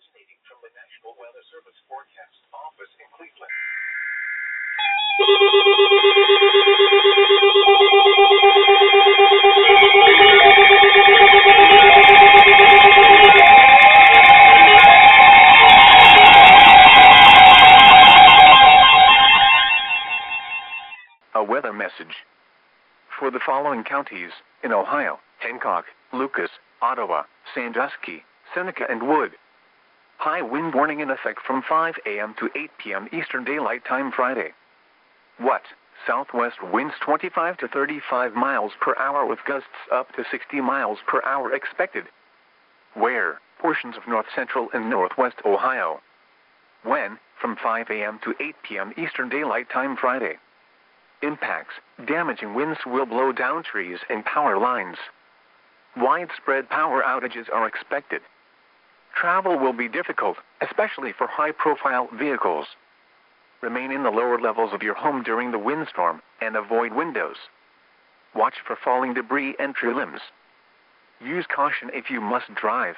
originating from the National Weather Service Forecast Office in Cleveland. A weather message. For the following counties, in Ohio: Hancock, Lucas, Ottawa, Sandusky, Seneca, and Wood. High wind warning in effect from 5 a.m. to 8 p.m. Eastern Daylight Time Friday. What? Southwest winds 25 to 35 miles per hour with gusts up to 60 miles per hour expected. Where? Portions of north central and northwest Ohio. When? From 5 a.m. to 8 p.m. Eastern Daylight Time Friday. Impacts: damaging winds will blow down trees and power lines. Widespread power outages are expected. Travel will be difficult, especially for high-profile vehicles. Remain in the lower levels of your home during the windstorm and avoid windows. Watch for falling debris and tree limbs. Use caution if you must drive.